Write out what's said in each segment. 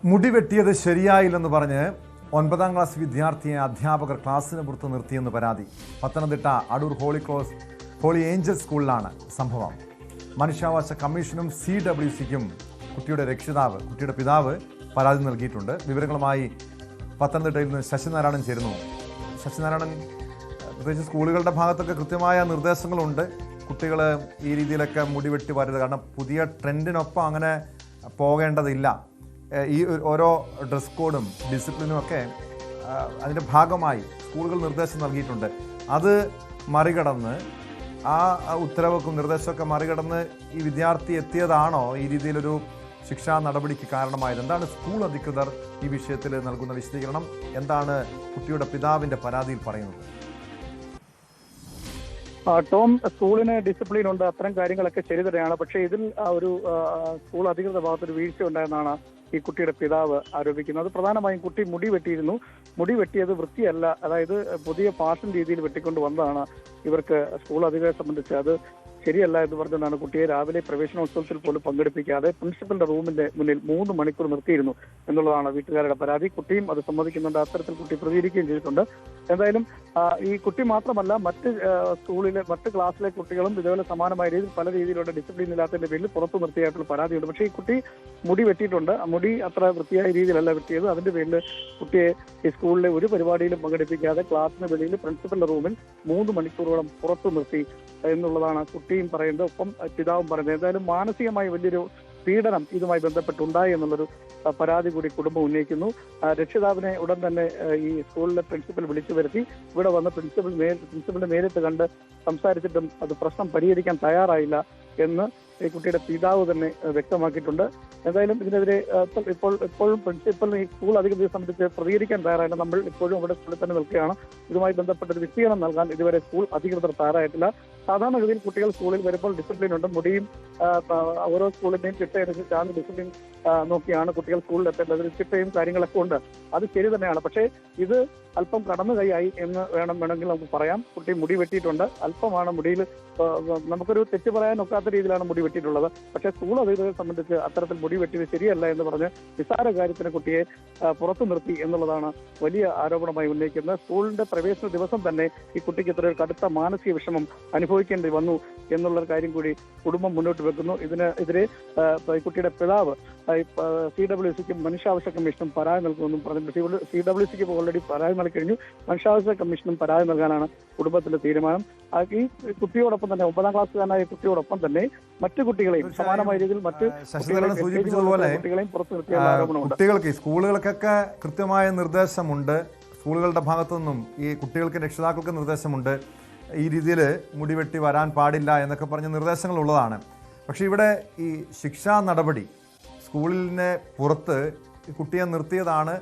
മുടി വെട്ടിയത് ശരിയായില്ലെന്ന് പറഞ്ഞ് 9ാം ക്ലാസ് വിദ്യാർത്ഥിയെ അധ്യാപകർ ക്ലാസ്സിന് പുറത്ത് നിർത്തിയെന്ന് പരാതി. പത്തനംതിട്ട അടൂർ ഹോളി ഏഞ്ചൽസ് സ്കൂളിലാണ് സംഭവം. മനുഷ്യാവകാശ കമ്മീഷനും CWCക്കും കുട്ടിയുടെ പിതാവ് പരാതി നൽകിയിട്ടുണ്ട്. വിവരങ്ങളുമായി പത്തനംതിട്ടയിൽ നിന്ന് ശശിനാരായണൻ ചേരുന്നു. ശശിനാരായണൻ, പ്രത്യേകിച്ച് സ്കൂളുകളുടെ ഭാഗത്തൊക്കെ കൃത്യമായ നിർദ്ദേശങ്ങളുണ്ട്. കുട്ടികൾ ഈ രീതിയിലൊക്കെ മുടി വെട്ടി വരരുത്, കാരണം പുതിയ ട്രെൻഡിനൊപ്പം അങ്ങനെ പോകേണ്ടതില്ല. ഈ ഓരോ ഡ്രസ് കോഡും ഡിസിപ്ലിനും ഒക്കെ അതിൻ്റെ ഭാഗമായി സ്കൂളുകൾ നിർദ്ദേശം നൽകിയിട്ടുണ്ട്. അത് മറികടന്ന് ആ ഉത്തരവൊക്കെ നിർദ്ദേശമൊക്കെ മറികടന്ന് ഈ വിദ്യാർത്ഥി എത്തിയതാണോ ഈ രീതിയിലൊരു ശിക്ഷാ നടപടിക്ക് കാരണമായത്? എന്താണ് സ്കൂൾ അധികൃതർ ഈ വിഷയത്തിൽ നൽകുന്ന വിശദീകരണം? എന്താണ് കുട്ടിയുടെ പിതാവിൻ്റെ പരാതിയിൽ പറയുന്നത്? ടോം, സ്കൂളിന് ഡിസിപ്ലിൻ ഉണ്ട്, അത്തരം കാര്യങ്ങളൊക്കെ ശരി തന്നെയാണ്. പക്ഷേ ഇതിൽ ഒരു സ്കൂൾ അധികൃതരുടെ ഭാഗത്തൊരു വീഴ്ച ഉണ്ടായെന്നാണ് ഈ കുട്ടിയുടെ പിതാവ് ആരോപിക്കുന്നത്. പ്രധാനമായും കുട്ടി മുടി വെട്ടിയിരുന്നു. മുടി വെട്ടിയത് വൃത്തിയല്ല, അതായത് പുതിയ ഫാഷൻ രീതിയിൽ വെട്ടിക്കൊണ്ട് വന്നതാണ് ഇവർക്ക് സ്കൂൾ അധികൃതരെ സംബന്ധിച്ച് അത് ശരിയല്ല എന്ന് പറഞ്ഞുകൊണ്ടാണ് കുട്ടിയെ രാവിലെ പ്രവേശനോത്സവത്തിൽ പോലും പങ്കെടുപ്പിക്കാതെ പ്രിൻസിപ്പലിന്റെ റൂമിന്റെ മുന്നിൽ 3 മണിക്കൂർ നിർത്തിയിരുന്നു എന്നുള്ളതാണ് വീട്ടുകാരുടെ പരാതി. കുട്ടിയും അത് സമ്മതിക്കുന്നുണ്ട്. അത്തരത്തിൽ കുട്ടി പ്രതികരിക്കുകയും ചെയ്തിട്ടുണ്ട്. എന്തായാലും ഈ കുട്ടി മാത്രമല്ല, മറ്റ് ക്ലാസ്സിലെ കുട്ടികളും ഇതേപോലെ സമാനമായ രീതിയിൽ പല രീതിയിലുള്ള ഡിസിപ്ലിൻ ഇല്ലാത്തതിന്റെ പേരിൽ പുറത്തു നിർത്തിയായിട്ടുള്ള പരാതിയുണ്ട്. പക്ഷേ ഈ കുട്ടി മുടി വെട്ടിയിട്ടുണ്ട്. മുടി അത്ര വൃത്തിയായ രീതിയിലല്ല വെട്ടിയത്. അതിന്റെ പേരിൽ കുട്ടിയെ ഈ സ്കൂളിലെ ഒരു പരിപാടിയിലും പങ്കെടുപ്പിക്കാതെ ക്ലാസ്സിന് വെളിയിൽ പ്രിൻസിപ്പലിന്റെ റൂമിൽ 3 മണിക്കൂറോളം പുറത്തു നിർത്തി എന്നുള്ളതാണ് കുട്ടിയും പറയുന്നത്, ഒപ്പം പിതാവും പറയുന്നത്. എന്തായാലും മാനസികമായി വലിയൊരു പീഡനം ഇതുമായി ബന്ധപ്പെട്ടുണ്ടായി എന്നുള്ളൊരു പരാതി കൂടി കുടുംബം ഉന്നയിക്കുന്നു. രക്ഷിതാവിനെ ഉടൻ തന്നെ ഈ സ്കൂളിലെ പ്രിൻസിപ്പൽ വിളിച്ചു വരുത്തി ഇവിടെ വന്ന് പ്രിൻസിപ്പലിനെ നേരിട്ട് കണ്ട് സംസാരിച്ചിട്ടും അത് പ്രശ്നം പരിഹരിക്കാൻ തയ്യാറായില്ല എന്ന് ഈ കുട്ടിയുടെ പിതാവ് തന്നെ വ്യക്തമാക്കിയിട്ടുണ്ട്. എന്തായാലും ഇതിനെതിരെ ഇപ്പോഴും പ്രിൻസിപ്പലിന് ഈ സ്കൂൾ അധികൃതരെ സംബന്ധിച്ച് പ്രതികരിക്കാൻ തയ്യാറായില്ല. നമ്മൾ ഇപ്പോഴും അവിടെ സ്കൂളിൽ തന്നെ നിൽക്കുകയാണ്. ഇതുമായി ബന്ധപ്പെട്ട ഒരു വിശദീകരണം നൽകാൻ ഇതുവരെ സ്കൂൾ അധികൃതർ തയ്യാറായിട്ടില്ല. സാധാരണഗതിയിൽ കുട്ടികൾ സ്കൂളിൽ വരുമ്പോൾ ഡിസിപ്ലിൻ ഉണ്ട്. മുടിയും ഓരോ സ്കൂളിന്റെയും ചിട്ടയനുസരിച്ചാണ് ഡിസിപ്ലിൻ നോക്കിയാണ് കുട്ടികൾ സ്കൂളിൽ എത്തേണ്ടത്. ചിട്ടയും കാര്യങ്ങളൊക്കെ ഉണ്ട്, അത് ശരി തന്നെയാണ്. പക്ഷേ ഇത് അല്പം കടന്നു കൈയായി എന്ന് വേണമെങ്കിൽ നമുക്ക് പറയാം. കുട്ടി മുടി വെട്ടിയിട്ടുണ്ട്, അല്പമാണ് മുടിയിൽ, നമുക്കൊരു തെറ്റ് പറയാൻ ഒക്കാത്ത രീതിയിലാണ് മുടി വെട്ടിയിട്ടുള്ളത്. പക്ഷേ സ്കൂൾ അധികൃതരെ സംബന്ധിച്ച് അത്തരത്തിൽ മുടി വെട്ടിയത് ശരിയല്ല എന്ന് പറഞ്ഞ് നിസ്സാര കാര്യത്തിന് കുട്ടിയെ പുറത്തു നിർത്തി എന്നുള്ളതാണ് വലിയ ആരോപണമായി ഉന്നയിക്കുന്നത്. സ്കൂളിന്റെ പ്രവേശന ദിവസം തന്നെ ഈ കുട്ടിക്ക് ഇത്ര ഒരു കടുത്ത മാനസിക വിഷമം അനുഭവിക്കേണ്ടി വന്നു എന്നുള്ള കാര്യം കൂടി കുടുംബം മുന്നോട്ട് വെക്കുന്നു. ഇതിനെതിരെ ഈ കുട്ടിയുടെ പിതാവ് CWCക്കും മനുഷ്യാവകാശ കമ്മീഷനും പരാതി നൽകുമെന്നും പറഞ്ഞിട്ടുണ്ട്. CWCക്ക് ഓൾറെഡി പരാതി നൽകി കഴിഞ്ഞു. മനുഷ്യാവകാശ കമ്മീഷനും പരാതി നൽകാനാണ് കുടുംബത്തിന്റെ തീരുമാനം. ഈ കുട്ടിയോടൊപ്പം തന്നെ 9ാം ക്ലാസ്സുകാരനായ കുട്ടിയോടൊപ്പം തന്നെ മറ്റു കുട്ടികളെയും സമാനമായ രീതിയിൽ കുട്ടികളെയും പുറത്തു നിർത്തിയുള്ള ആരോപണമുണ്ട്. കുട്ടികൾക്ക് സ്കൂളുകൾക്കൊക്കെ കൃത്യമായ നിർദ്ദേശമുണ്ട്. സ്കൂളുകളുടെ ഭാഗത്തു നിന്നും ഈ കുട്ടികൾക്ക് രക്ഷിതാക്കൾക്ക് നിർദ്ദേശമുണ്ട്. ഈ രീതിയിൽ മുടിവെട്ടി വരാൻ പാടില്ല എന്നൊക്കെ പറഞ്ഞ നിർദ്ദേശങ്ങളുള്ളതാണ്. പക്ഷേ ഇവിടെ ഈ ശിക്ഷാ നടപടി സ്കൂളിനെ പുറത്ത് കുട്ടിയെ നിർത്തിയതാണ്.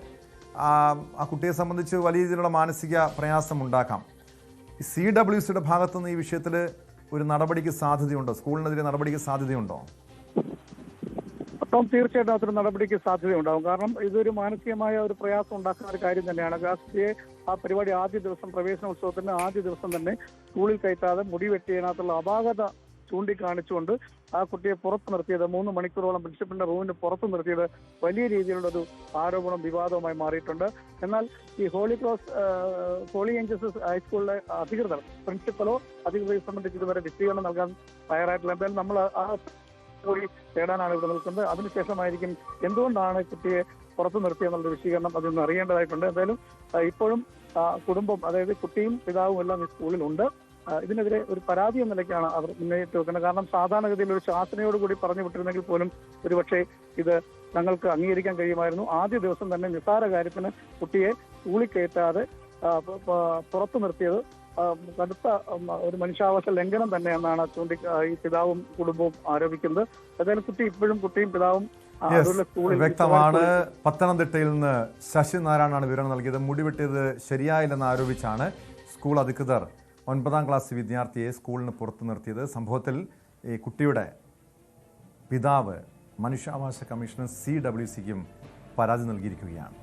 ആ കുട്ടിയെ സംബന്ധിച്ച് വലിയ രീതിയിലുള്ള മാനസിക പ്രയാസമുണ്ടാക്കാം. ഈ CWCയുടെ ഭാഗത്തുനിന്ന് ഈ വിഷയത്തിൽ ഒരു നടപടിക്ക് സാധ്യതയുണ്ടോ? സ്കൂളിനെതിരെ നടപടിക്ക് സാധ്യതയുണ്ടോ? അപ്പം തീർച്ചയായിട്ടും അത്ര നടപടിക്ക് സാധ്യതയുണ്ടാകും. കാരണം ഇതൊരു മാനസികമായ ഒരു പ്രയാസം ഉണ്ടാക്കുന്ന ഒരു കാര്യം തന്നെയാണ്. ആ പരിപാടി ആദ്യ ദിവസം, പ്രവേശനോത്സവത്തിന്റെ ആദ്യ ദിവസം തന്നെ സ്കൂളിൽ കയറ്റാതെ മുടി വെട്ടിയതിനകത്തുള്ള അപാകത ചൂണ്ടിക്കാണിച്ചുകൊണ്ട് ആ കുട്ടിയെ പുറത്തു നിർത്തിയത്, 3 മണിക്കൂറോളം പ്രിൻസിപ്പലിന്റെ റൂമിന് പുറത്തു നിർത്തിയത് വലിയ രീതിയിലുള്ളൊരു ആരോപണം, വിവാദവുമായി മാറിയിട്ടുണ്ട്. എന്നാൽ ഈ ഹോളി ഏഞ്ചൽസ് ഹൈസ്കൂളിലെ അധികൃതർ, പ്രിൻസിപ്പലോ അധികൃതരെ സംബന്ധിച്ച് ഇതുവരെ വിശദീകരണം നൽകാൻ തയ്യാറായിട്ടില്ല. എന്തായാലും നമ്മൾ ആ കൂടി തേടാനാണ് ഇവിടെ നിൽക്കുന്നത്. അതിനുശേഷമായിരിക്കും എന്തുകൊണ്ടാണ് കുട്ടിയെ പുറത്തു നിർത്തിയെന്നുള്ള വിശദീകരണം അതൊന്ന് അറിയേണ്ടതായിട്ടുണ്ട്. എന്തായാലും ഇപ്പോഴും കുടുംബം, അതായത് കുട്ടിയും പിതാവും എല്ലാം ഈ സ്കൂളിലുണ്ട്. ഇതിനെതിരെ ഒരു പരാതി എന്ന നിലയ്ക്കാണ് അവർ മുന്നേറ്റ് വെക്കുന്നത്. കാരണം സാധാരണഗതിയിൽ ഒരു ശാസനയോടുകൂടി പറഞ്ഞു വിട്ടിരുന്നെങ്കിൽ പോലും ഒരുപക്ഷെ ഇത് ഞങ്ങൾക്ക് അംഗീകരിക്കാൻ കഴിയുമായിരുന്നു. ആദ്യ ദിവസം തന്നെ നിസ്സാര കാര്യത്തിന് കുട്ടിയെ സ്കൂളിൽ കയറ്റാതെ പുറത്തു നിർത്തിയത് കടുത്ത ഒരു മനുഷ്യാവകാശ ലംഘനം തന്നെയെന്നാണ് ഈ പിതാവും കുടുംബവും ആരോപിക്കുന്നത്. ഏതായാലും കുട്ടിയും പിതാവും വ്യക്തമാണ്. പത്തനംതിട്ടയിൽ നിന്ന് ശശിനാരായണനാണ് വിവരം നൽകിയത്. മുടിവെട്ടിയത് ശരിയായില്ലെന്ന് ആരോപിച്ചാണ് സ്കൂൾ അധികൃതർ 9ാം ക്ലാസ് വിദ്യാർത്ഥിയെ സ്കൂളിന് പുറത്തു നിർത്തിയത്. സംഭവത്തിൽ ഈ കുട്ടിയുടെ പിതാവ് മനുഷ്യാവകാശ കമ്മീഷനും CWCക്കും പരാതി നൽകിയിരിക്കുകയാണ്.